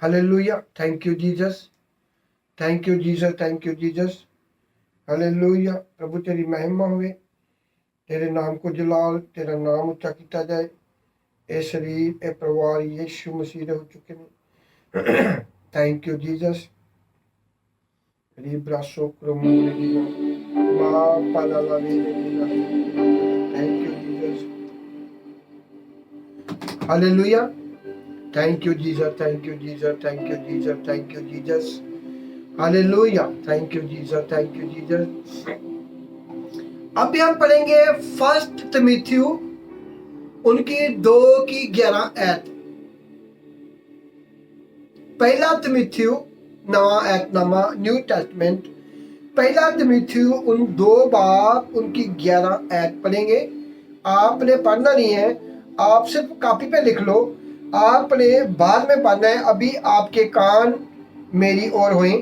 Hallelujah. Thank you Jesus, thank you Jesus, thank you Jesus. Hallelujah. प्रभु तेरी महिमा हुए, तेरे नाम को जलाल, तेरा नाम ऊंचा किया जाए। ए शरीर ए परिवार यीशु मसीह हो चुके हैं। Thank you Jesus. रिब्रासो क्रमोने दिना मा पालाला रे दिना। Thank you Jesus. Hallelujah. Thank you Jesus, thank you Jesus, thank you Jesus, thank you Jesus. Hallelujah. Thank you Jesus, thank you Jesus. अभी हम पढ़ेंगे फर्स्ट तिमुथियु उनकी 2:11 ऐत। पहला तिमुथियु नवा ऐतनामा न्यू टेस्टमेंट, पहला तिमुथियु उन 2 बाब उनकी 11 ऐत पढ़ेंगे। आपने पढ़ना नहीं है, आप सिर्फ कॉपी पे लिख लो, आपने बाद में पढ़ना है। अभी आपके कान मेरी ओर हुए,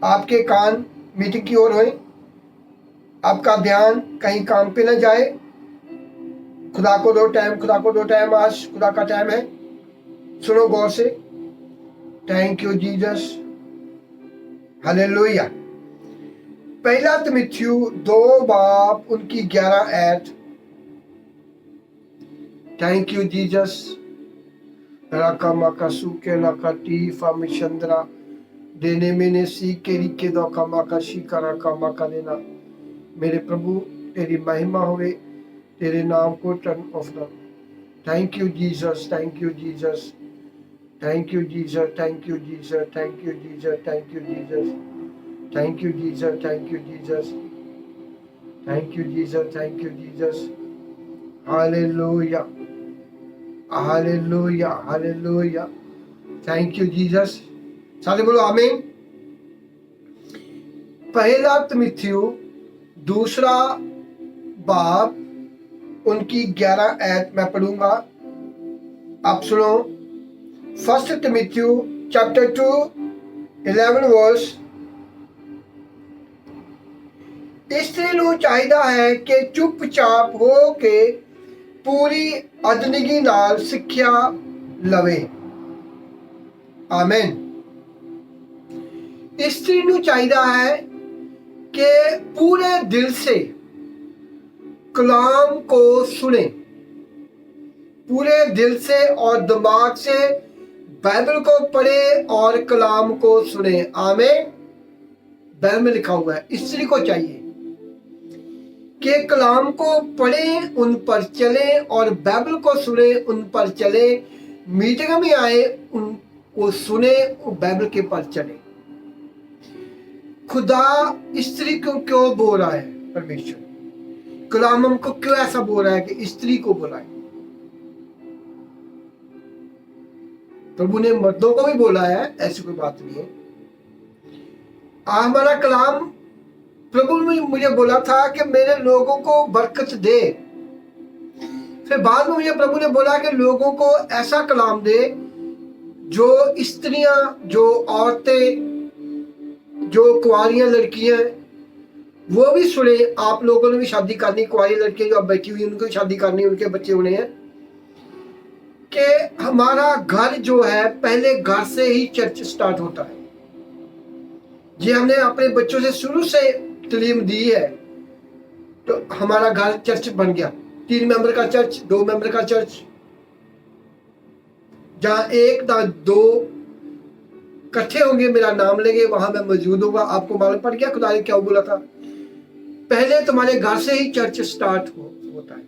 आपके कान मीटिंग की ओर हुए, आपका ध्यान कहीं काम पे न जाए। खुदा को दो टाइम, खुदा को दो टाइम, आज खुदा का टाइम है, सुनो गौर से। Thank you Jesus. हालेलुया। पहला तिमुथियु 2 बाब उनकी 11 ऐत। Thank you Jesus. राका माका सुके लाका टीफा मिशंद्रा देने मैंने सी केरी के दो कामा का शिकारा कामा का देना। मेरे प्रभु तेरी महिमा हुए, तेरे नाम को turn off the. Thank you Jesus, thank you Jesus, thank you Jesus, thank you Jesus, thank you Jesus, thank you Jesus, thank you Jesus, thank you Jesus, thank you Jesus, thank you Jesus. Hallelujah, hallelujah, hallelujah. Thank you Jesus. सारे बोलो आमीन। पहला तिमुथियु 2 बाब उनकी 11 ऐत मैं पढ़ूंगा, आप सुनो। First तिमुथियु chapter 2 11 verse. स्त्री ਨੂੰ ਚਾਹੀਦਾ ਹੈ ਕਿ ਚੁੱਪਚਾਪ ਹੋ ਕੇ ਪੂਰੀ ਅਦਨਗੀ ਨਾਲ ਸਿੱਖਿਆ ਲਵੇ। आमेन। स्त्री ਨੂੰ ਚਾਹੀਦਾ है कि पूरे दिल से कलाम को सुने, पूरे दिल से और दिमाग से बाइबल को पढ़े और कलाम को सुने। आमीन। बाइबल में लिखा हुआ है स्त्री को चाहिए कि कलाम को पढ़े, उन पर चले, और बाइबल को सुने, उन पर चले। मीटिंग में आए, उनको सुने, बाइबल के पर चले। खुदा स्त्री को क्यों बोल रहा है? परमेश्वर कलाम हमको क्यों ऐसा बोल रहा है कि स्त्री को बुलाए? प्रभु ने मर्दों को भी बोला है, ऐसी कोई बात नहीं है। हमारा कलाम प्रभु ने मुझे बोला था कि मेरे लोगों को बरकत दे। फिर बाद में मुझे प्रभु ने बोला कि लोगों को ऐसा कलाम दे जो स्त्रियां, जो औरतें, जो कुंवारियां लड़कियां, वो भी सुने। आप लोगों ने भी शादी करनी, कुंवारी लड़कियां जो अब बैठी हुई उनको भी शादी करनी, उनके बच्चे होने हैं। कि हमारा घर जो है, पहले घर से ही चर्च स्टार्ट होता है। ये हमने अपने बच्चों से शुरू से तालीम दी है, तो हमारा घर चर्च बन गया। 3 मेंबर का चर्च, 2 मेंबर का चर्च, जहां 1 या 2 इकट्ठे होंगे, मेरा नाम लेंगे, वहां मैं मौजूद होगा। आपको मालूम पड़ गया खुदा ने क्या बोला था? पहले तुम्हारे घर से ही चर्च स्टार्ट होता है।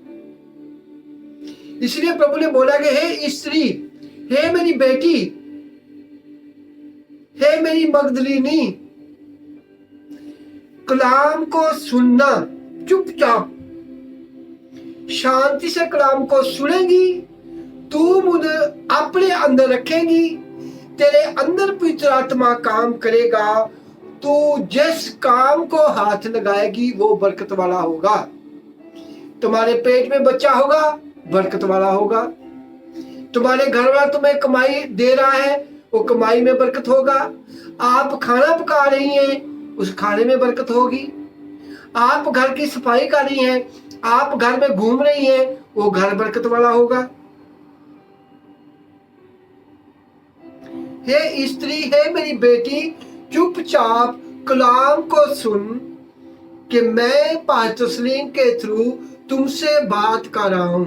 इसलिए प्रभु ने बोला कि हे स्त्री, हे मेरी बेटी, हे मेरी मगदलीनी, कलाम को सुनना। चुपचाप शांति से कलाम को सुनेगी, तू मुझे अपने अंदर रखेगी, तेरे अंदर पवित्र आत्मा काम करेगा। तू जिस काम को हाथ लगाएगी वो बरकत वाला होगा। तुम्हारे पेट में बच्चा होगा, बरकत वाला होगा। तुम्हारे घर वाला तुम्हें कमाई दे रहा है, वो कमाई में बरकत होगा। आप खाना पका रही हैं, उस खाने में बरकत होगी। आप घर की सफाई कर रही हैं, आप घर में घूम रही हैं, वो घर बरकत वाला होगा। हे स्त्री, हे मेरी बेटी, चुपचाप कलाम को सुन कि मैं पास्टर सलीम के थ्रू तुमसे बात कर रहा हूं।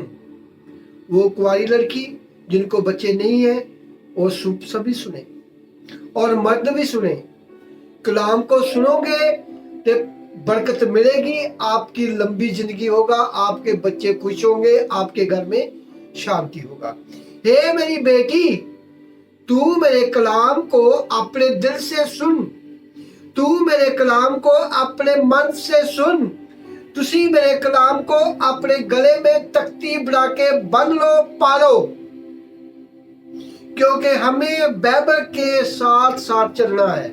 वो कुंवारी लड़की जिनको बच्चे नहीं है, वो सभी सुने और मर्द भी सुने। कलाम को सुनोगे तो बरकत मिलेगी, आपकी लंबी जिंदगी होगा, आपके बच्चे खुश होंगे, आपके घर में शांति होगा। हे मेरी बेटी, तू मेरे कलाम को अपने दिल से सुन, तू मेरे कलाम को अपने मन से सुन, तुसी मेरे कलाम को अपने गले में तख्ती बना के बन लो, पालो, क्योंकि हमें बाइबल के साथ साथ चलना है।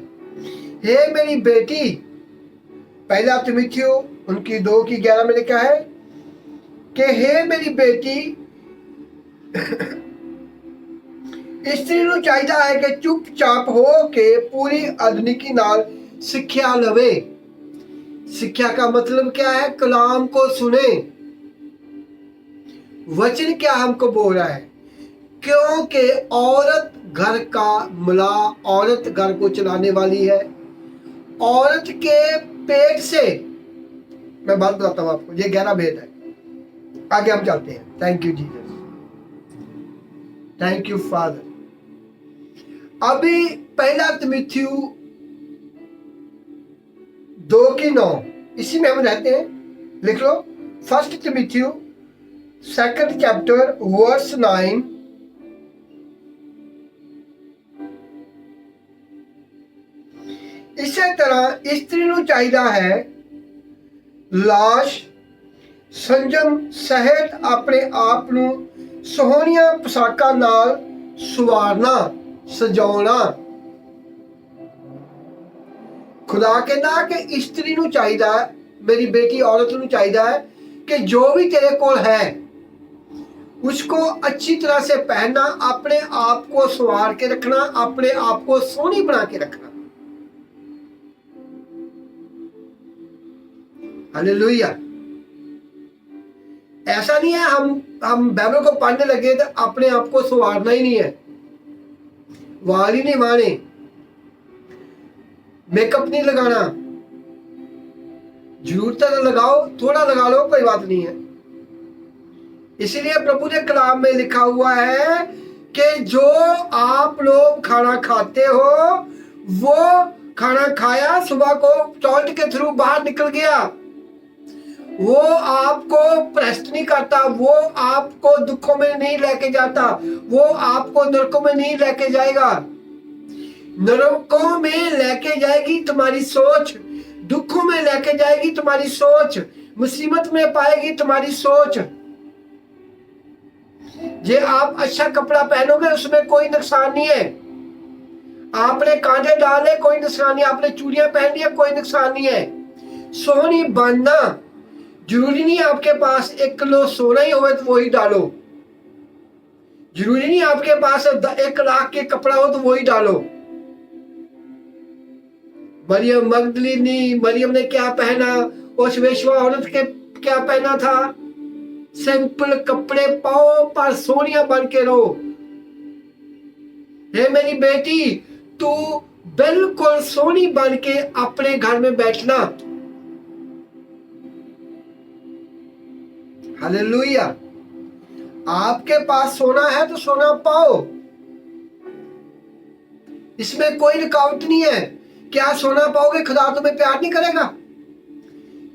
हे मेरी बेटी, पहला तिमुथियुस उनकी 2:11 में लिखा है कि हे मेरी बेटी, स्त्री ਨੂੰ ਚਾਹੀਦਾ है कि चुपचाप हो के पूरी अदनिकी नाल सिक्ख्या लवे। सिक्ख्या का मतलब क्या है? कलाम को सुने। वचन क्या हमको बोल रहा है? क्योंकि औरत घर का मुला, औरत घर को चलाने वाली है। औरत के पेट से, मैं बात बताता हूं आपको, ये गहरा भेद है। आगे हम चलते हैं। Thank you Jesus, thank you father. अभी पहला तिमुथियुस 2:9 इसी में हम रहते हैं, लिख लो। फर्स्ट तिमुथियुस 2nd चैप्टर वर्स 9। इसी तरह स्त्री ਨੂੰ ਚਾਹੀਦਾ है लाश संजम सहित अपने आप ਨੂੰ ਸੋਹਣੀਆਂ पोशाकां ਨਾਲ सुवारना, सजाउना। खुदा कहना कि स्त्री ਨੂੰ ਚਾਹੀਦਾ, मेरी बेटी औरत ਨੂੰ ਚਾਹੀਦਾ है कि जो भी तेरे कोल है उसको अच्छी तरह से पहनना, अपने आप को संवार के रखना, अपने आप को सोहनी बना के रखना। हालेलुया। ऐसा नहीं है हम बाइबल को पढ़ने लगे तो अपने आप को संवारना ही नहीं है, वाल ही नहीं माने, मेकअप नहीं लगाना। जरूरत है लगाओ, थोड़ा लगा लो, कोई बात नहीं है। इसलिए प्रभु ने कलाम में लिखा हुआ है कि जो आप लोग खाना खाते हो वो खाना खाया, सुबह को टॉयलेट के थ्रू बाहर निकल गया, वो आपको भ्रष्ट नहीं करता, वो आपको दुखों में नहीं लेके जाता, वो आपको नरकों में नहीं लेके जाएगा। नरकों में लेके जाएगी तुम्हारी सोच, दुखों में लेके जाएगी तुम्हारी सोच, मुसीबत में पाएगी तुम्हारी सोच। जे आप अच्छा कपड़ा पहनोगे उसमें कोई नुकसान नहीं है, आपने कांटे डाले कोई नुकसान नहीं, आपने चूड़ियां पहन लिया कोई नुकसान नहीं है। सोहनी बनना जरूरी नहीं आपके पास 1 किलो सोना ही हो तो वही डालो, जरूरी नहीं आपके पास 1 लाख के कपड़ा हो तो वही डालो। मरियम मगदलीनी, मरियम ने क्या पहना, उस वेश्या औरत के क्या पहना था? सिंपल कपड़े पाओ पर सोनिया बन के रहो। हे मेरी बेटी, तू बिल्कुल सोनी बन के अपने घर में बैठना। हालेलुया। आपके पास सोना है तो सोना पाओ, इसमें कोई रुकावट नहीं है। क्या सोना पाओगे खुदा तुम्हें प्यार नहीं करेगा?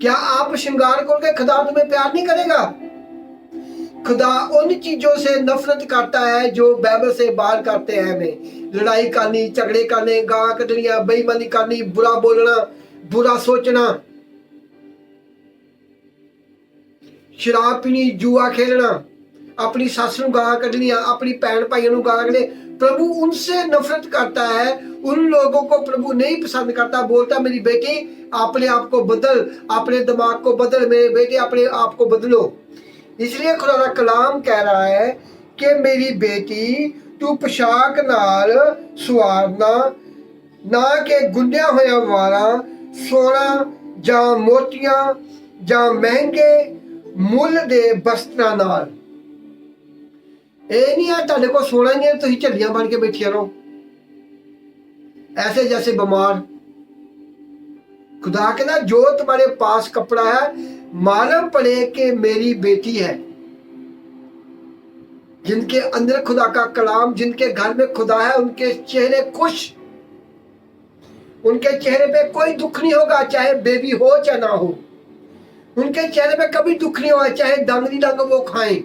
क्या आप श्रृंगार करोगे खुदा तुम्हें प्यार नहीं करेगा? खुदा उन चीजों से नफरत करता है जो बाइबल से बाहर करते हैं हमें। लड़ाई करनी, झगड़े करने, गां कटनिया, बेईमानी करनी, बुरा बोलना, बुरा सोचना, शराब पीनी, जुआ खेलना, अपनी सस नूं गां कढनिया, अपनी भैन भाइयों नूं गां कढने। प्रभु उनसे नफरत करता है, उन लोगों को प्रभु नहीं पसंद करता। बोलता मेरी बेटी अपने आप को बदल, अपने दिमाग को बदल, मेरे बेटे अपने आप को बदलो। इसलिए खुदा दा कलाम कह रहा है कि मेरी बेटी तू पोशाक नाल सुवारना, ना कि गुंदिया होया वाला, सोना जां मोतियां जां महंगे मुੱਲ ਦੇ ਵਸਤਰਾਂ ਨਾਲ। ਇਹ ਨਹੀਂ ਆ ਤੁਹਾਡੇ ਕੋਲ ਸੋਨਾ ਨਹੀਂ ਹੈ ਤੁਸੀਂ ਝੱਲੀਆਂ ਬਣ ਕੇ ਬੈਠੀਆਂ ਰਹੋ। ऐसे जैसे बीमार। खुदा के ना जो तुम्हारे पास कपड़ा है, मालूम पड़े कि मेरी बेटी है, जिनके अंदर खुदा का कलाम, जिनके घर में खुदा है, उनके चेहरे खुश, उनके चेहरे पे कोई दुख नहीं होगा, चाहे बेबी हो चाहे ना हो। उनके चेहरे पे कभी दुख नहीं होगा, चाहे डंगरी डंग वो खाएं,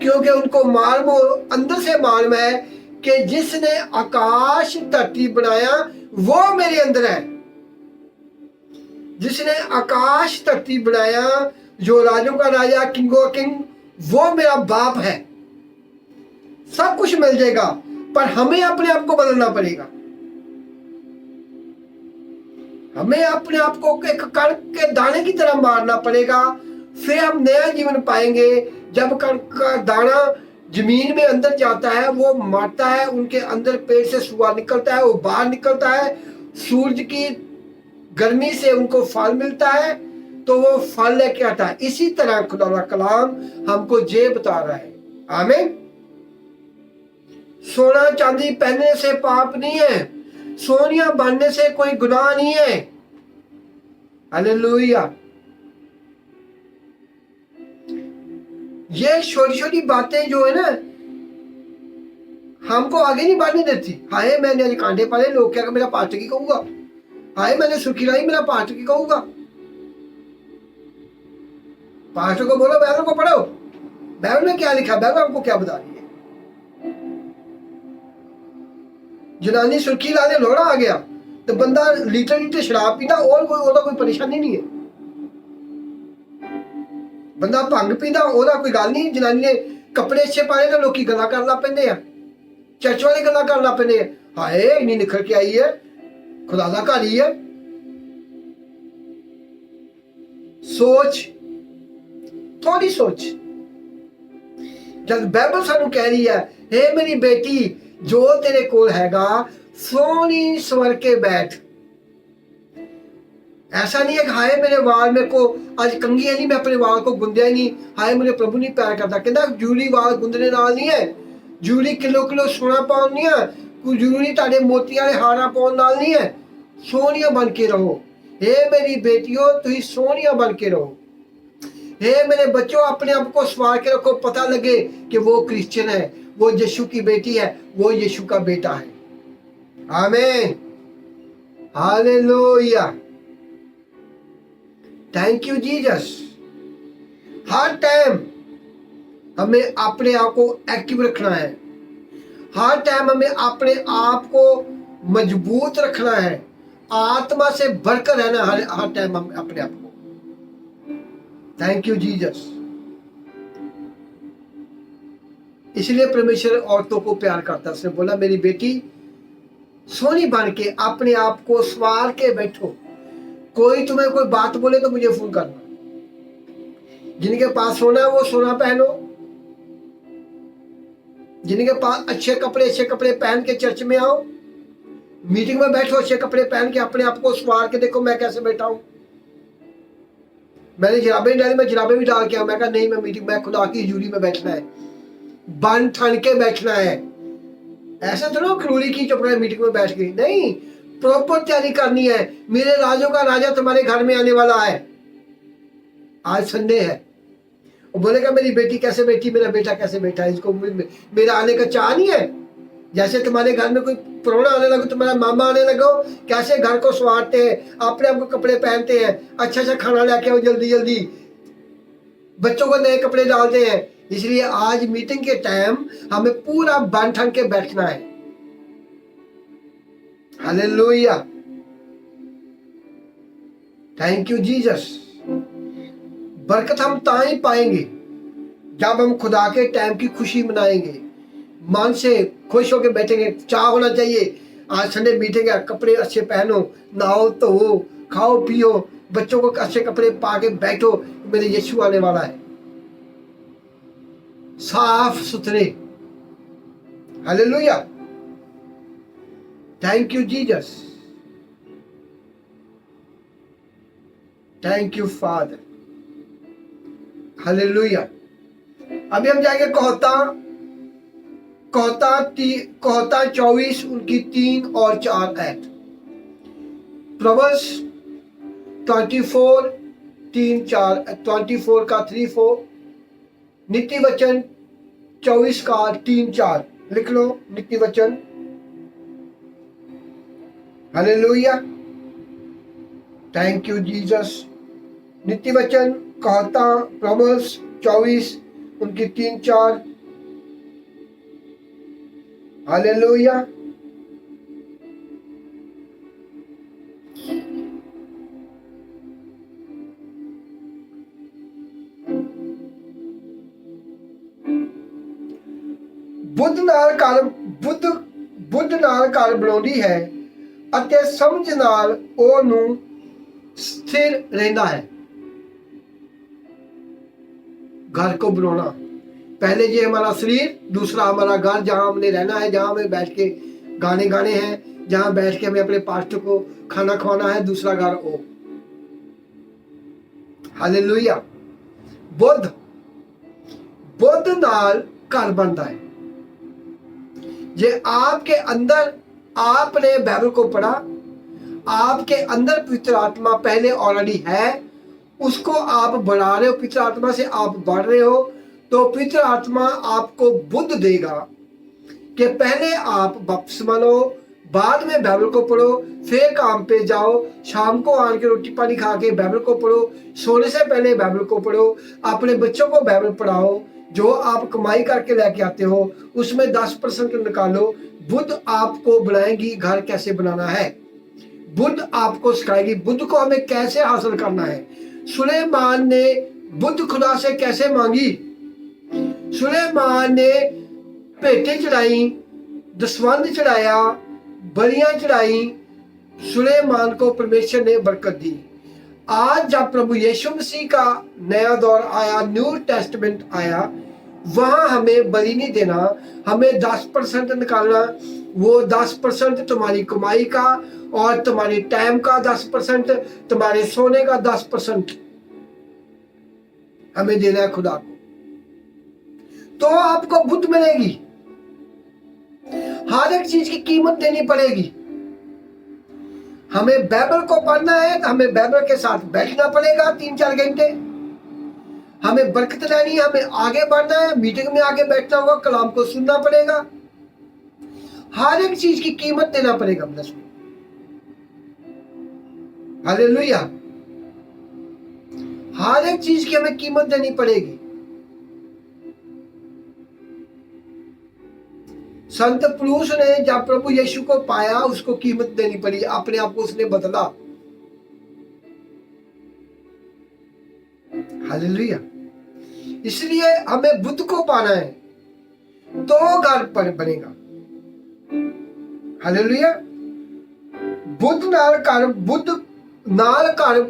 क्योंकि उनको मालूम, अंदर से मालूम है कि जिसने आकाश धरती बनाया वो मेरे अंदर है। जिसने आकाश धरती बनाया, जो राजों का राजा, किंगों का किंग, वो मेरा बाप है। सब कुछ मिल जाएगा, पर हमें अपने आप को बदलना पड़ेगा। हमें अपने आप को एक कणक के दाने की तरह मारना पड़ेगा, फिर हम नया जीवन पाएंगे। जब कणक का दाना जमीन में अंदर जाता है, वो मरता है, उनके अंदर पेट से सुआ निकलता है, वो बाहर निकलता है, सूरज की गर्मी से उनको फल मिलता है, तो वो फल लेके आता है। इसी तरह खुदा का कलाम हमको ये बता रहा है। आमीन। सोना चांदी पहनने से पाप नहीं है, सोनिया बनने से कोई गुनाह नहीं है। हालेलुया। ये छोटी छोटी बातें जो है ना, हमको आगे नहीं बढ़ने देती। हाय मैंने आज कांटे पाले, लोग क्या मेरा पास्टर की कहूंगा, हाय मैंने सुर्खी लाई, मेरा पास्टर की कहूंगा। पास्टर को बोलो बाइबल को पढ़ो, बाइबल में क्या लिखा, बाइबल हमको क्या बता रही है। जनानी सुर्खी लाने लोड़ा आ गया तो बंदा लीटर लीटर शराब पीता, और कोई परेशानी नहीं है। बंदा भंग पीता, कोई गल नहीं। जनानी ने कपड़े अच्छे पाए तो लोग गल्लां कर ला पैंदे आ, चर्च वाले गल्लां कर ला पैंदे आ, हाय इन्नी निखर के आई है, खुदा दा घर ही है। सोच, थोड़ी सोच। जब बाइबल सानू कह रही है, हे मेरी बेटी, जो तेरे कोल हैगा सोनी स्वर के बैठ। ऐसा नहीं है कि हाय मेरे वाल, मेरे को आज कंघी है नहीं, मैं अपने वाल को गुंदिया ही नहीं, हाय मुझे प्रभु नहीं प्यार करता। कहता जरूरी वाल गुंदने नाल नहीं है, जरूरी किलो किलो सोना पाउन नहीं है, कोई जरूरी ताड़े मोतियां वाले हारा पाउन नाल नहीं है। सोनिया बन के रहो। हे मेरी बेटियों, तुम सोनिया बन के रहो। हे मेरे बच्चों, अपने आप को सवार के रखो, पता लगे कि वो क्रिश्चियन है, वो यीशु की बेटी है, वो यीशु का बेटा है। आमीन। Hallelujah. Thank you Jesus. Her time हमें अपने आप को एक्टिव रखना है, हर टाइम हमें अपने आप को मजबूत रखना है, आत्मा से भरकर रहना हर टाइम हम अपने आप को। Thank you Jesus. इसलिए परमेश्वर औरतों को प्यार करता है। उसने बोला मेरी बेटी सोनी बन के अपने आप को सवार के बैठो। कोई तुम्हें कोई बात बोले तो मुझे फोन करना। जिनके पास सोना है वो सोना पहनो, जिनके पास अच्छे कपड़े पहन के चर्च में आओ, मीटिंग में बैठो अच्छे कपड़े पहन के, अपने आप को सवार के देखो मैं कैसे बैठा हूं। मैंने जराबे नहीं डाली, मैं जराबे भी डाल के आया। मैं कहा नहीं, मैं मीटिंग में खुदा की हजूरी में बैठना है, बन ठन के बैठना है। ऐसे थोड़ा खरूरी की चुप मीटिंग में बैठ गई, नहीं, प्रॉपर तैयारी करनी है। मेरे राजों का राजा तुम्हारे घर में आने वाला है। आज संडे है। वो बोलेगा मेरी बेटी कैसे बैठी, मेरा बेटा कैसे बैठा है, इसको मेरा आने का चाह नहीं है। जैसे तुम्हारे घर में कोई प्रोना आने लगो, तुम्हारा मामा आने लगो, कैसे घर को संवारते हैं, अपने आप को कपड़े पहनते हैं, अच्छा खाना लेके आओ जल्दी जल्दी, बच्चों को नए कपड़े डालते हैं। इसलिए आज मीटिंग के टाइम हमें पूरा बन ठन के बैठना है। हालेलुया। Thank you Jesus. बरकत हम ताई पाएंगे जब हम खुदा के टाइम की खुशी मनाएंगे, मन से खुश होकर बैठेंगे। चाह होना चाहिए आज संडे मीटिंग है, कपड़े अच्छे पहनो, नहाओ धो, खाओ पियो, बच्चों को अच्छे कपड़े पा के बैठो, मेरे यीशु आने वाला है, साफ सुथरे। Hallelujah. Thank you Jesus. Thank you father. Hallelujah. अभी हम जाएंगे कहता 24 उनकी 3 और 4 ऐट। प्रवर्स 24 3-4, 24 का 3-4, नीति वचन 24 का 3-4 लिख लो। नीति वचन, हालेलुया, थैंक यू जीसस। नीति वचन कहता प्रवर्स 24 उनकी 3-4, हालेलुया। बुੱਧ ਨਾਲ ਘਰ ਬਣਾਉਂਦੀ ਹੈ ਅਤੇ ਸਮਝ ਨਾਲ ਉਹਨੂੰ स्थिर रहना है। घर को बनाना, पहले ये हमारा शरीर, दूसरा हमारा घर जहां हमने रहना है, जहां हमें बैठ के गाने गाने हैं, जहां बैठ के हमें अपने पास्टर को खाना खवाना है। दूसरा घर ओ, हालेलुया। बुੱਧ नाल घर बनता है। जे आपके अंदर आपने बाइबल को पढ़ा, आपके अंदर पवित्र आत्मा पहले ऑलरेडी है, उसको आप बढ़ा रहे हो, पवित्र आत्मा से आप बढ़ रहे हो, तो पवित्र आत्मा आपको बुद्ध देगा कि पहले आप बपतिस्मा लो, बाद में बाइबल को पढ़ो, फिर काम पे जाओ, शाम को आके रोटी पानी खा के बाइबल को पढ़ो, सोने से पहले बाइबल को पढ़ो, अपने बच्चों को बाइबल पढ़ाओ, जो आप कमाई करके लेके आते हो उसमें 10% निकालो। बुद्ध आपको बनाएगी घर कैसे बनाना है, बुद्ध आपको सिखाएगी बुद्ध को हमें कैसे हासिल करना है। सुलेमान ने बुद्ध खुदा से कैसे मांगी, सुलेमान ने भेंटें चढ़ाई, दसवंध चढ़ाया, बलियां चढ़ाई, सुलेमान को परमेश्वर ने बरकत दी। आज जब प्रभु यीशु मसीह का नया दौर आया, न्यू टेस्टमेंट आया, वहां हमें बलि नहीं देना, हमें 10% निकालना। वो 10% तुम्हारी कमाई का और तुम्हारे टाइम का 10%, तुम्हारे सोने का 10% हमें देना है खुदा को, तो आपको बुद्ध मिलेगी। हर एक चीज की कीमत देनी पड़ेगी। हमें बाइबल को पढ़ना है तो हमें बाइबल के साथ बैठना पड़ेगा 3-4 घंटे। हमें बरकत लेनी है, हमें आगे बढ़ना है, मीटिंग में आगे बैठना होगा, कलाम को सुनना पड़ेगा, हर एक चीज की कीमत देना पड़ेगा। हालेलुया, हर एक चीज की हमें कीमत देनी पड़ेगी। संत पुरुष ने जब प्रभु यीशु को पाया, उसको कीमत देनी पड़ी, अपने आप को उसने बदला। हालेलुया। इसलिए हमें बुद्ध को पाना है तो घर पर बनेगा। हालेलुया। बुद्ध नाल घर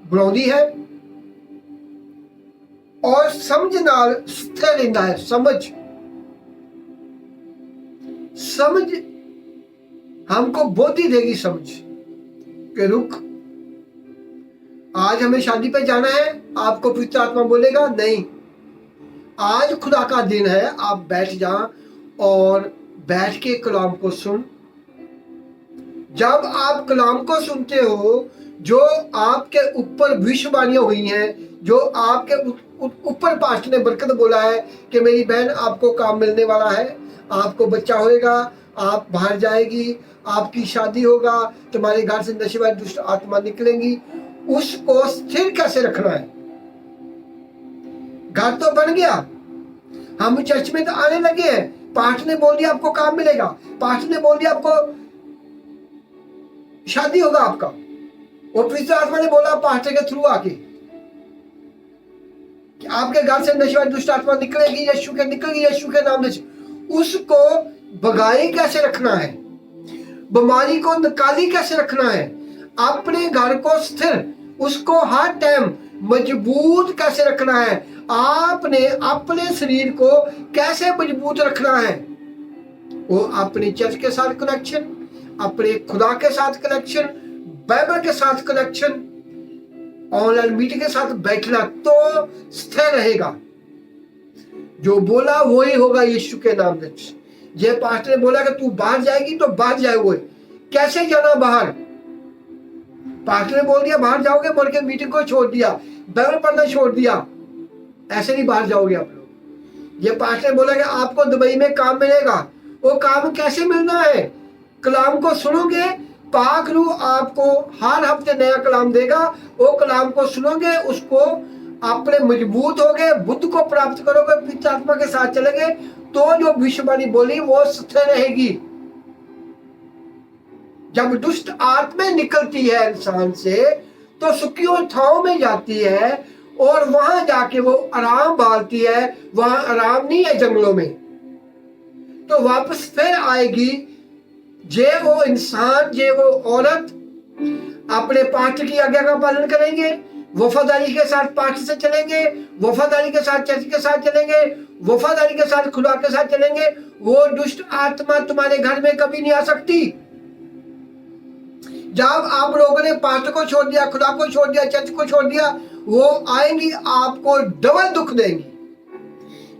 बनाउंदी है और समझ नाल स्थिर रहंदा है। समझ हमको बुद्धि देगी, समझ के रुक आज हमें शादी पे जाना है, आपको पवित्र आत्मा बोलेगा नहीं, आज खुदा का दिन है, आप बैठ जा और बैठ के कलाम को सुन। जब आप कलाम को सुनते हो, जो आपके ऊपर भविष्यवाणियां हुई हैं, जो आपके ऊपर पास्टर ने बरकत बोला है कि मेरी बहन आपको काम मिलने वाला है, आपको बच्चा होएगा, आप बाहर जाएगी, आपकी शादी होगा, तुम्हारे घर से नशे वाली दुष्ट आत्मा निकलेंगी, उसको स्थिर कैसे रखना है। घर तो बन गया, हम चर्च में तो आने लगे हैं, पास्टर ने बोल दिया आपको काम मिलेगा, पास्टर ने बोल दिया आपको शादी होगा आपका, और पवित्र आत्मा ने बोला पास्टर के थ्रू आके कि आपके घर से नशे वाली दुष्ट आत्मा निकलेगी, निकलेगी यीशु के नाम से। उसको भगाई कैसे रखना है, बीमारी को निकाली कैसे रखना है, अपने घर को स्थिर, उसको हर टाइम मजबूत कैसे रखना है, आपने अपने शरीर को कैसे मजबूत रखना है। वो अपने चर्च के साथ कनेक्शन, अपने खुदा के साथ कनेक्शन, बाइबल के साथ कनेक्शन, ऑनलाइन मीटिंग के साथ बैठना, तो स्थिर रहेगा। जो बोला वही होगा यीशु के नाम से। ये पास्टर ने बोला कि तू बाहर जाएगी तो बाहर जाए, वो कैसे जाना बाहर, पास्टर ने बोल दिया बाहर जाओगे, बोल के मीटिंग को छोड़ दिया, बाइबल पढ़ना छोड़ दिया, ऐसे नहीं बाहर जाओगे आप लोग। ये पास्टर ने बोला कि आपको दुबई में काम मिलेगा, वो काम कैसे मिलना है? कलाम को सुनोगे, पाक रूह आपको हर हफ्ते नया कलाम देगा, वो कलाम को सुनोगे, उसको अपने मजबूत होगे, बुद्ध को प्राप्त करोगे, पवित्र आत्मा के साथ चलेंगे, तो जो भविष्यवाणी बोली वो सत्य रहेगी। जब दुष्ट आत्माएं निकलती है इंसान से तो सुखियों ठाव में जाती है और वहां जाके वो आराम पाती है। वहां आराम नहीं है जंगलों में, तो वापस फिर आएगी। जे वो इंसान, जे वो औरत अपने पास्टर की आज्ञा का पालन करेंगे, वफादारी के साथ पास्टर से चलेंगे, वफादारी के साथ चर्च के साथ चलेंगे, वफादारी के साथ खुदा के साथ चलेंगे, वो दुष्ट आत्मा तुम्हारे घर में कभी नहीं आ सकती। जब आप लोगों ने पास्टर को छोड़ दिया, खुदा को छोड़ दिया, चर्च को छोड़ दिया, वो आएंगी आपको डबल दुख देंगी।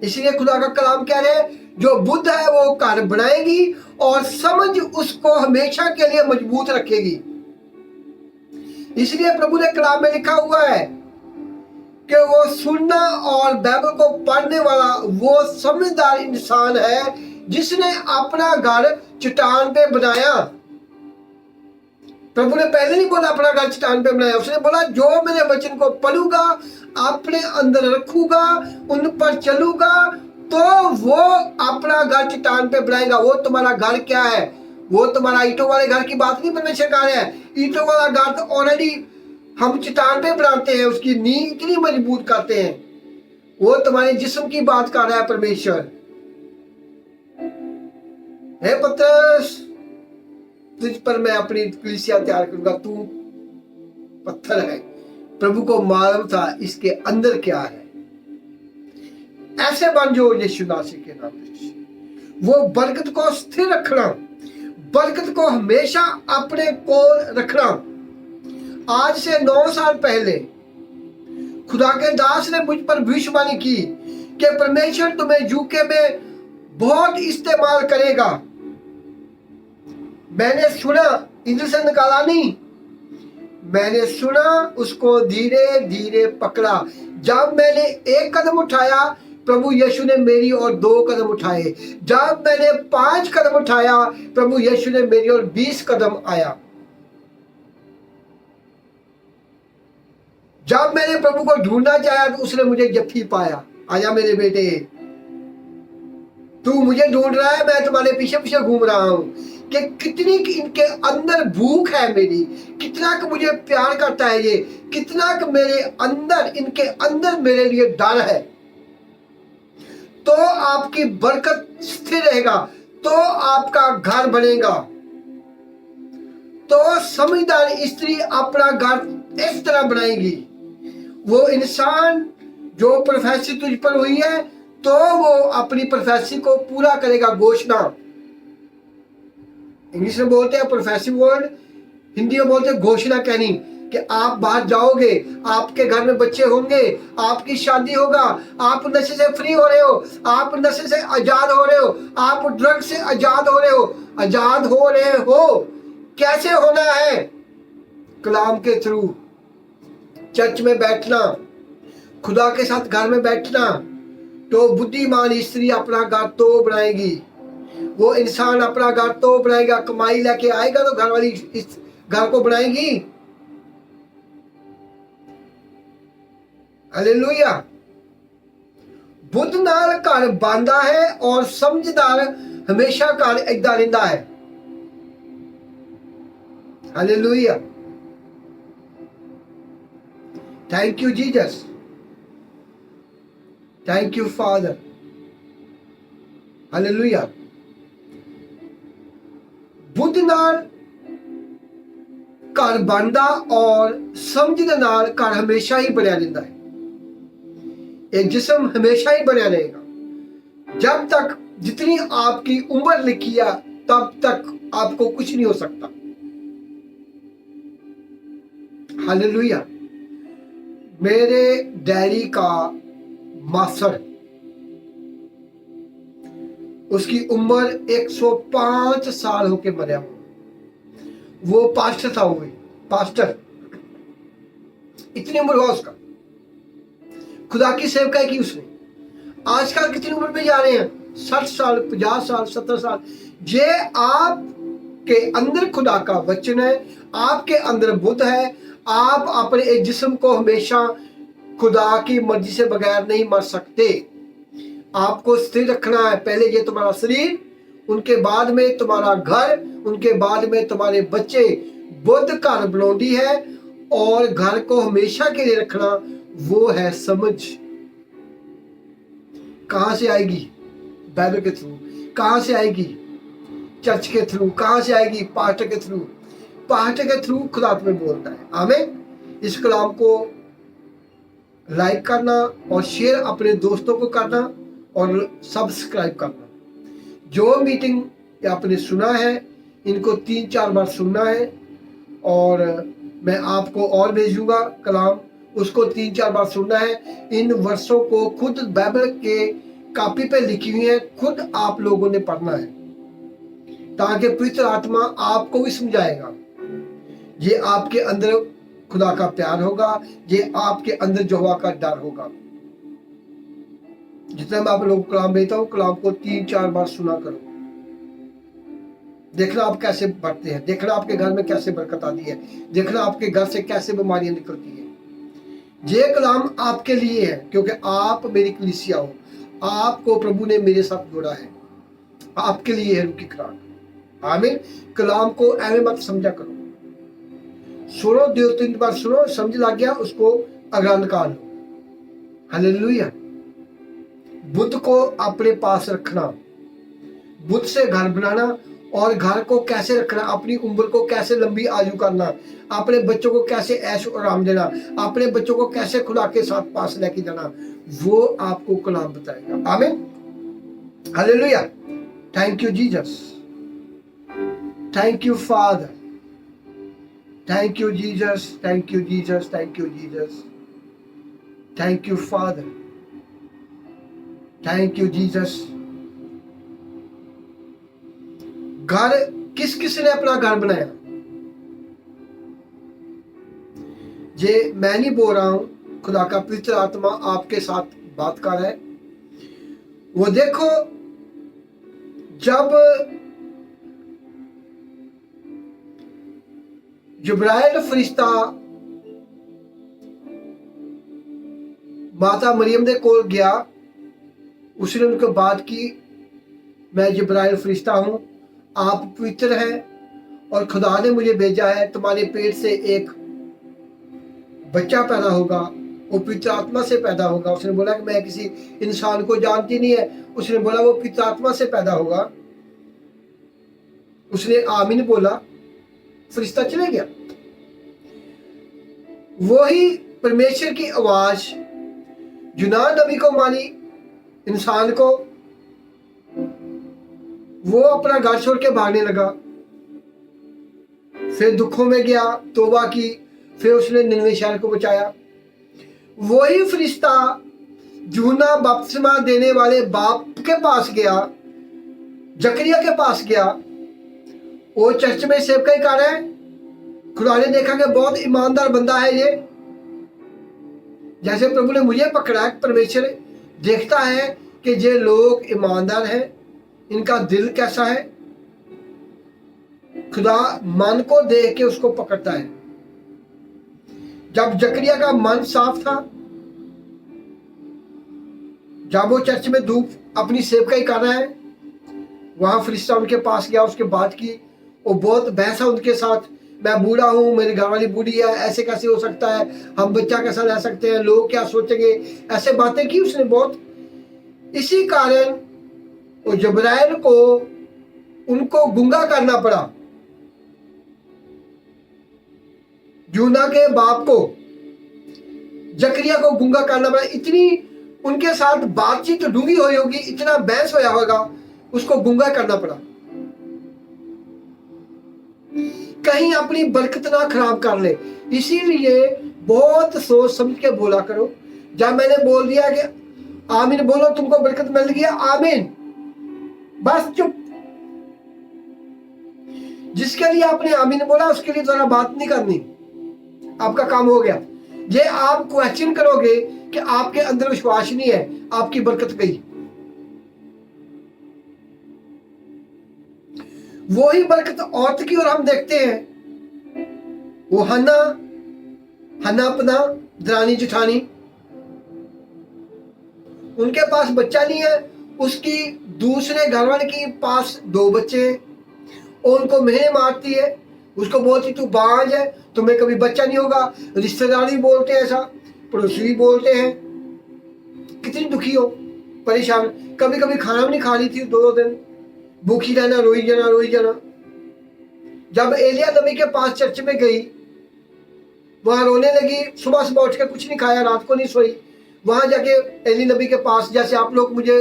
इसलिए खुदा का कलाम कह रहे हैं, जो बुद्ध है वो घर बनाएगी और समझ उसको हमेशा के लिए मजबूत रखेगी। इसलिए प्रभु ने कलाम में लिखा हुआ है कि वो सुनना और बाइबल को पढ़ने वाला वो समझदार इंसान है जिसने अपना घर चट्टान पे बनाया। प्रभु ने पहले नहीं बोला अपना घर चट्टान पे बनाया, उसने बोला जो मेरे वचन को पढ़ूगा, अपने अंदर रखूगा, उन पर चलूगा, तो वो अपना घर चट्टान पे बनाएगा। वो तुम्हारा घर क्या है? वो तुम्हारा ईंटों वाले घर की बात नहीं परमेश्वर कह रहे हैं। ईंटों वाला घर तो ऑलरेडी हम चट्टान पे बनाते हैं, उसकी नींव इतनी मजबूत करते हैं। वो तुम्हारे जिस्म की बात कर रहा है परमेश्वर। हे पतरस, तुझ पर मैं अपनी कलीसिया तैयार करूंगा, तू पत्थर है। प्रभु को मालूम था इसके अंदर क्या है। ऐसे बन जो यीशु नासरी के नाम से। वो बरकत को स्थिर रखना, बरकत को हमेशा अपने कोल रखना। आज से 9 साल पहले खुदा के दास ने मुझ पर भविष्यवाणी की कि परमेश्वर तुम्हें यूके में बहुत इस्तेमाल करेगा। मैंने सुना, इधर से निकाला नहीं, मैंने सुना, उसको धीरे धीरे पकड़ा। जब मैंने एक कदम उठाया, प्रभु यीशु ने मेरी और 2 कदम उठाए। जब मैंने 5 कदम उठाया, प्रभु यीशु ने मेरी और 20 कदम आया। जब मैंने प्रभु को ढूंढना चाहा तो उसने मुझे जफ्फी पाया। आजा मेरे बेटे, तू मुझे ढूंढ रहा है, मैं तुम्हारे पीछे पीछे घूम रहा हूं। कि कितनी इनके अंदर भूख है मेरी, कितना कि मुझे प्यार करता है ये, कितना कि मेरे अंदर, इनके अंदर मेरे लिए डर है। तो आपकी बरकत स्थिर रहेगा, तो आपका घर बनेगा। तो समझदार स्त्री अपना घर इस तरह बनाएगी। वो इंसान जो प्रोफेसी तुझ पर हुई है, तो वो अपनी प्रोफेसी को पूरा करेगा। घोषणा इंग्लिश में बोलते हैं प्रोफेसिव वर्ड, हिंदी में बोलते हैं घोषणा कहनी, कि आप बाहर जाओगे, आपके घर में बच्चे होंगे, आपकी शादी होगा, आप नशे से फ्री हो रहे हो, आप नशे से आजाद हो रहे हो, आप ड्रग से आजाद हो रहे हो, आजाद हो रहे हो। कैसे होना है? कलाम के थ्रू, चर्च में बैठना, खुदा के साथ घर में बैठना। तो बुद्धिमान स्त्री अपना घर तो बनाएगी, वो इंसान अपना घर तो बनाएगा। कमाई लेके आएगा तो घर वाली इस घर को बनाएगी। हालेलुया। बुद्ध नाल घर बांधा है और समझदार हमेशा घर इदा रहिंदा है। Hallelujah. Thank you Jesus, thank you father. Hallelujah. Buddha नाल घर बनदा और समझ दे नाल घर हमेशा ही बनया रहता है। एक जिस्म हमेशा ही बनया रहेगा। जब तक जितनी आपकी उम्र लिखी है तब तक आपको कुछ नहीं हो सकता। हालेलुया। मेरे डैडी का मासड़, उसकी उम्र 105 साल होके मरा। वो पास्टर था, वो पास्टर इतनी उम्र हुआ उसका, खुदा की सेवकाई की उसने। आजकल कितनी उम्र में जा रहे हैं? 60 साल, 50 साल, 70 साल। ये आपके अंदर खुदा का वचन है, आपके अंदर बुद्ध है। आप अपने इस जिस्म को हमेशा खुदा की मर्जी से बगैर नहीं मर सकते। आपको स्थिर रखना है। पहले ये तुम्हारा शरीर, उनके बाद में तुम्हारा घर, उनके बाद में तुम्हारे बच्चे। बुद्ध घर बनौटी है, और घर को हमेशा के लिए रखना वो है समझ। कहां से आएगी? बाइबल के थ्रू। कहां से आएगी? चर्च के थ्रू। कहां से आएगी? पास्टर के थ्रू। पास्टर के थ्रू खुदा तुम्हें बोलता है। आमीन। इस कलाम को लाइक करना और शेयर अपने दोस्तों को करना और सब्सक्राइब करना। जो मीटिंग आपने सुना है इनको 3-4 बार सुनना है, और मैं आपको और भेजूंगा कलाम, उसको 3-4 बार सुनना है। इन वर्षों को खुद बाइबल के कॉपी पे लिखी हुई है, खुद आप लोगों ने पढ़ना है, ताकि पवित्र आत्मा आपको भी समझाएगा। ये आपके अंदर खुदा का प्यार होगा, ये आपके अंदर यहोवा का डर होगा। जितना मैं आप लोगों को कलाम देता हूँ, कलाम को 3-4 बार सुना करो। देखना आप कैसे बढ़ते हैं, देखना आपके घर में कैसे बरकत आती है, देखना आपके घर से कैसे बीमारियां निकलती है। ये कलाम आपके लिए है, क्योंकि आप मेरी कलीसिया हो। आपको प्रभु ने मेरे साथ जोड़ा है, आपके लिए है रूखी खुराक। आमीन। कलाम को ऐवे मत समझा करो, सुनो, 2-3 बार सुनो, समझ लग गया उसको अगला निकाल लो। हालेलुया। बुद्ध को अपने पास रखना, बुद्ध से घर बनाना, और घर को कैसे रखना, अपनी उम्र को कैसे लंबी आयु करना, अपने बच्चों को कैसे ऐश और आराम देना, अपने बच्चों को कैसे खुदा के साथ पास लेके जाना, वो आपको कलाम बताएगा। आमीन। Hallelujah. Thank you Jesus, thank you father, thank you Jesus, thank you Jesus, thank you Jesus, thank you father, thank you Jesus. घर किस किस ने अपना घर बनाया? ये मैं नहीं बोल रहा हूं, खुदा का पवित्र आत्मा आपके साथ बात कर रहा है। वो देखो, जब जिब्राइल फरिश्ता माता मरियम दे कोल गया, उसने उनको बात की, मैं जिब्राइल फरिश्ता हूं, आप पवित्र हैं और खुदा ने मुझे भेजा है, तुम्हारे पेट से एक बच्चा पैदा होगा, वो पवित्र आत्मा से पैदा होगा। उसने बोला कि मैं किसी इंसान को जानती नहीं है, उसने बोला वो पवित्र आत्मा से पैदा होगा। उसने आमीन बोला, फरिश्ता चले गया। वही परमेश्वर की आवाज यूनान नबी को मानी, इंसान को, वो अपना घर छोड़ के भागने लगा, फिर दुखों में गया, तौबा की, फिर उसने निनवे शहर को बचाया। वही फरिश्ता यूहन्ना बपतिस्मा देने वाले बाप के पास गया, जकरिया के पास गया, वो चर्च में सेवकाई कर रहा है। खुदा ने देखा कि बहुत ईमानदार बंदा है ये, जैसे प्रभु ने मुझे पकड़ा है। परमेश्वर देखता है कि ये लोग ईमानदार हैं, इनका दिल कैसा है। खुदा मन को देख के उसको पकड़ता है। जब जकरिया का मन साफ था, जब वो चर्च में धूप अपनी सेवकाई कर रहा है, वहां फरिश्ता उनके पास गया, उसके बात की, वो बहुत बहसा उनके साथ, मैं बूढ़ा हूं, मेरी घरवाली बूढ़ी है, ऐसे कैसे हो सकता है, हम बच्चा कैसा रह सकते हैं, लोग क्या सोचेंगे, ऐसे बातें की उसने बहुत। इसी कारण वो जिब्राइल को उनको गुंगा करना पड़ा, यूहन्ना के बाप को, जकरिया को गुंगा करना पड़ा। इतनी उनके साथ बातचीत डूंगी हुई होगी, इतना बहस होया होगा, उसको गुंगा करना पड़ा। कहीं अपनी बरकत ना खराब कर ले, इसीलिए बहुत सोच समझ के बोला करो। जब मैंने बोल दिया कि आमीन बोलो, तुमको बरकत मिल गया, आमीन, बस चुप। जिसके लिए आपने आमीन बोला उसके लिए जरा बात नहीं करनी, आपका काम हो गया। ये आप क्वेश्चन करोगे कि आपके अंदर विश्वास नहीं है, आपकी बरकत गई। वही बरकत औरत की और हम देखते हैं, वो हन्ना अपना दरानी जेठानी, उनके पास बच्चा नहीं है, उसकी दूसरे घरवाले के पास 2 बच्चे हैं, और उनको मेहने मारती है, उसको बोलती तू बांझ है, तुम्हें कभी बच्चा नहीं होगा। रिश्तेदार भी बोलते हैं ऐसा, पड़ोसी भी बोलते हैं। कितनी दुखी हो, परेशान, कभी कभी खाना भी नहीं खा रही थी 2 दिन, भूखी रहना, रोई जाना। जब एलिया नबी के पास चर्च में गई, वहां रोने लगी, सुबह उठ के कुछ नहीं खाया, रात को नहीं सोई। वहां जाके एली नबी के पास, जैसे आप लोग मुझे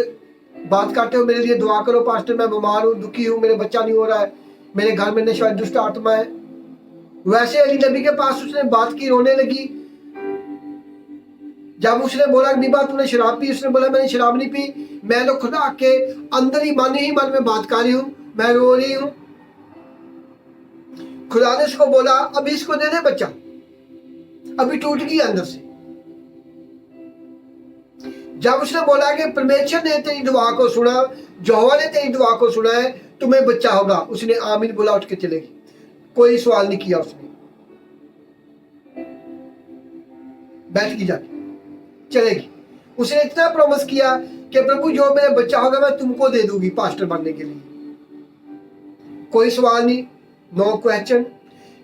बात करते हो, मेरे लिए दुआ करो पास्टर, मैं बीमार हूँ, दुखी हूँ, मेरे बच्चा नहीं हो रहा है, मेरे घर में शायद दुष्ट आत्मा है, वैसे अली नबी के पास उसने बात की, रोने लगी। जब उसने बोला बीबा तूने शराब पी, उसने बोला मैंने शराब नहीं पी, मैं तो खुदा के अंदर ही मन में बात कर रही हूँ, मैं रो रही हूँ। खुदा ने उसको बोला अभी इसको दे दे बच्चा, अभी टूट गई अंदर से। जब उसने बोला कि परमेश्वर ने तेरी दुआ को सुना, यहोवा ने तेरी दुआ को सुना है, तुम्हें बच्चा होगा, उसने आमीन बोला, उठ के चलेगी, कोई सवाल नहीं किया उसने, बैठ की जाके चलेगी। उसने इतना प्रॉमिस किया कि प्रभु जो मेरा बच्चा होगा मैं तुमको दे दूंगी पास्टर बनने के लिए, कोई सवाल नहीं, नो क्वेश्चन।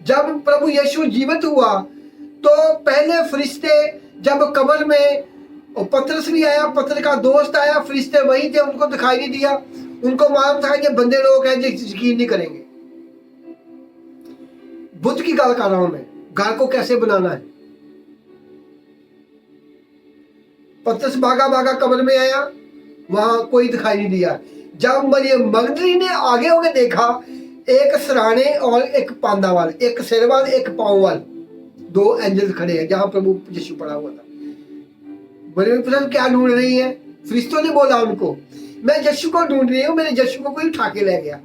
जब प्रभु यीशु जीवित हुआ तो पहले फरिश्ते जब कब्र में, और पतरस भी आया, पतरस का दोस्त आया, फरिश्ते वही थे, उनको दिखाई नहीं दिया, उनको मालूम था कि बंदे लोग हैं जो यकीन नहीं करेंगे। बुद्ध की गल कर रहा हूं मैं, घर को कैसे बनाना है। पतरस भागा कब्र में आया, वहां कोई दिखाई नहीं दिया। जब मरियम मगदलीनी ने आगे होकर देखा, एक सराने और एक पांदा वाल, एक सिर वाल एक पांव वाल, 2 एंजल खड़े हैं जहां प्रभु यीशु पड़ा हुआ था। मरियम पूछा क्या ढूंढ रही है? फरिश्तों ने बोला उनको, मैं यीशु को ढूंढ रही हूँ, मेरे यीशु को कोई उठा के ले गया।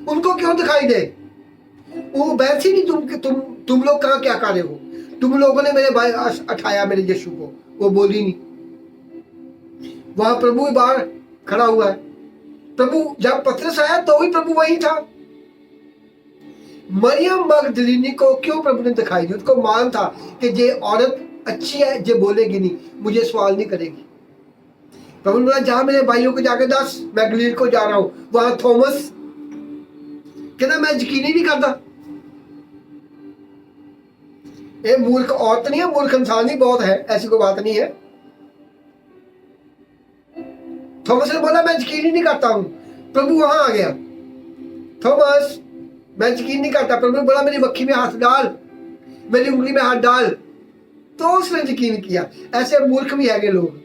उनको क्यों दिखाई दे? वो वैसे नहीं, तुम लोग कहाँ क्या कर रहे हो, तुम लोगों ने मेरे भाई उठाया मेरे यीशु को, वो बोली नहीं। वहां प्रभु बाहर खड़ा हुआ है। प्रभु जब पतरस आया तो भी प्रभु वही था। मरियम मगदलीनी को क्यों प्रभु ने दिखाई दी? उसको मालूम था कि ये औरत अच्छी है, ये बोलेगी नहीं, मुझे सवाल नहीं करेगी। प्रभु ने बोला जहां मेरे भाइयों को जाके दस, मैं गलील को जा रहा हूं। वहां थॉमस कहना मैं यकीन ही नहीं करता। ये मूर्ख औरत नहीं है, मूर्ख इंसान ही बहुत है, ऐसी कोई बात नहीं है। थॉमस ने बोला मैं यकीन ही नहीं करता हूं। प्रभु वहां आ गया, थॉमस मैं यकीन नहीं करता। प्रभु ने बोला मेरी मक्खी में हाथ डाल, मेरी उंगली में हाथ डाल, तो उसने यकीन किया। ऐसे मूर्ख भी है लोग।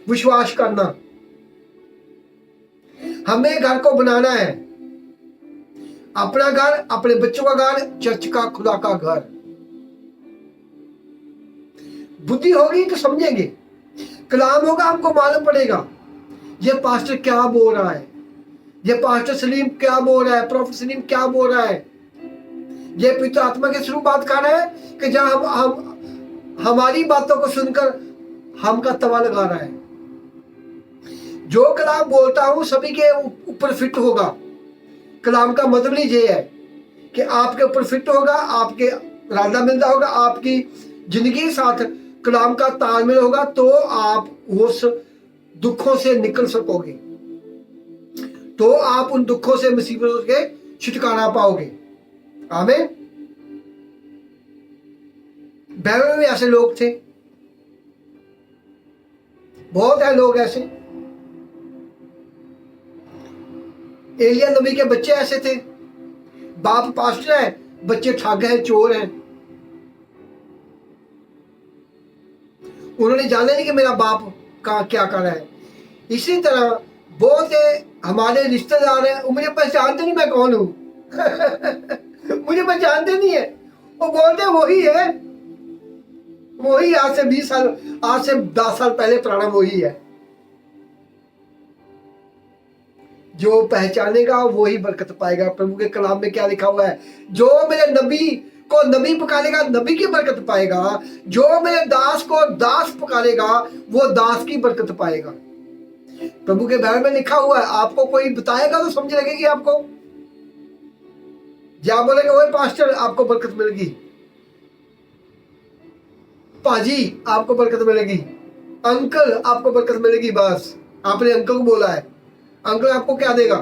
विश्वास करना, हमें घर को बनाना है, अपना घर, अपने बच्चों का घर, चर्च का, खुदा का घर। बुद्धि होगी तो समझेंगे, कलाम होगा हमको मालूम पड़ेगा ये पास्टर क्या बोल रहा है, ये पास्टर सलीम क्या बोल रहा है, प्रोफेसर सलीम क्या बोल रहा है। ये पवित्र आत्मा के थ्रू बात कर रहा है कि जहां हम हमारी बातों को सुनकर हमका तवा लगा रहा है। जो कलाम बोलता हूं सभी के ऊपर फिट होगा। कलाम का मतलब ये है कि आपके ऊपर फिट होगा, आपके राधा मिलता होगा, आपकी जिंदगी के साथ कलाम का तालमेल होगा, तो आप उस दुखों से निकल सकोगे, तो आप उन दुखों से, मुसीबतों के छुटकारा पाओगे। आमीन। बाइबल में भी ऐसे लोग थे, बहुत है लोग ऐसे। एलिया नबी के बच्चे ऐसे थे, बाप पास्टर है, बच्चे ठग हैं, चोर हैं। उन्होंने जाना नहीं कि मेरा बाप का क्या कर रहा है। इसी तरह बहुत हमारे रिश्तेदार हैं, वो मुझे पहचानते नहीं मैं कौन हूं मुझे पहचानते नहीं है, वो बोलते वही है, वही आज से 20 साल, आज से 10 साल पहले पुराना वही है। जो पहचानेगा वही बरकत पाएगा। प्रभु के कलाम में क्या लिखा हुआ है? जो मेरे नबी को नबी पुकारेगा नबी की बरकत पाएगा, जो मेरे दास को दास पुकारेगा वो दास की बरकत पाएगा। प्रभु के बारे में लिखा हुआ है, आपको कोई बताएगा तो समझ लगेगी आपको। या बोलेगा ओए पास्टर आपको बरकत मिलेगी, पाजी आपको बरकत मिलेगी, अंकल आपको बरकत मिलेगी, बस आपने अंकल को बोला है, अंकल आपको क्या देगा,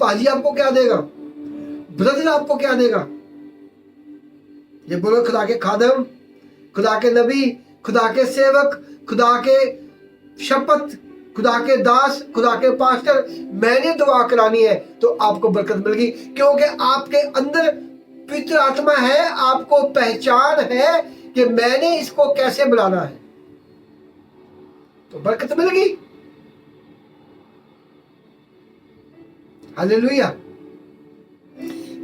पाजी आपको क्या देगा, ब्रदर आपको क्या देगा। ये बोलो खुदा के खादम, खुदा के नबी, खुदा के सेवक, खुदा के शपथ, खुदा के दास, खुदा के पास्टर, मैंने दुआ करानी है तो आपको बरकत मिलेगी, क्योंकि आपके अंदर पवित्र आत्मा है, आपको पहचान है कि मैंने इसको कैसे बुलाना है, तो बरकत मिलेगी। हालेलुया।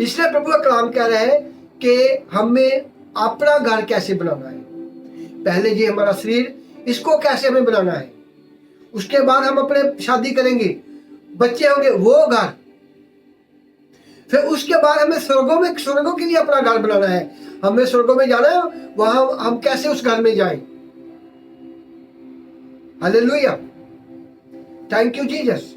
इसलिए प्रभु का कलाम कह रहे हैं कि हमें अपना घर कैसे बनाना है। पहले ये हमारा शरीर, इसको कैसे हमें बनाना है, उसके बाद हम अपने शादी करेंगे, बच्चे होंगे, वो घर, फिर उसके बाद हमें स्वर्गों के लिए अपना घर बनाना है, हमें स्वर्गों में जाना है, वहां हम कैसे उस घर में जाएं। Hallelujah, thank you Jesus.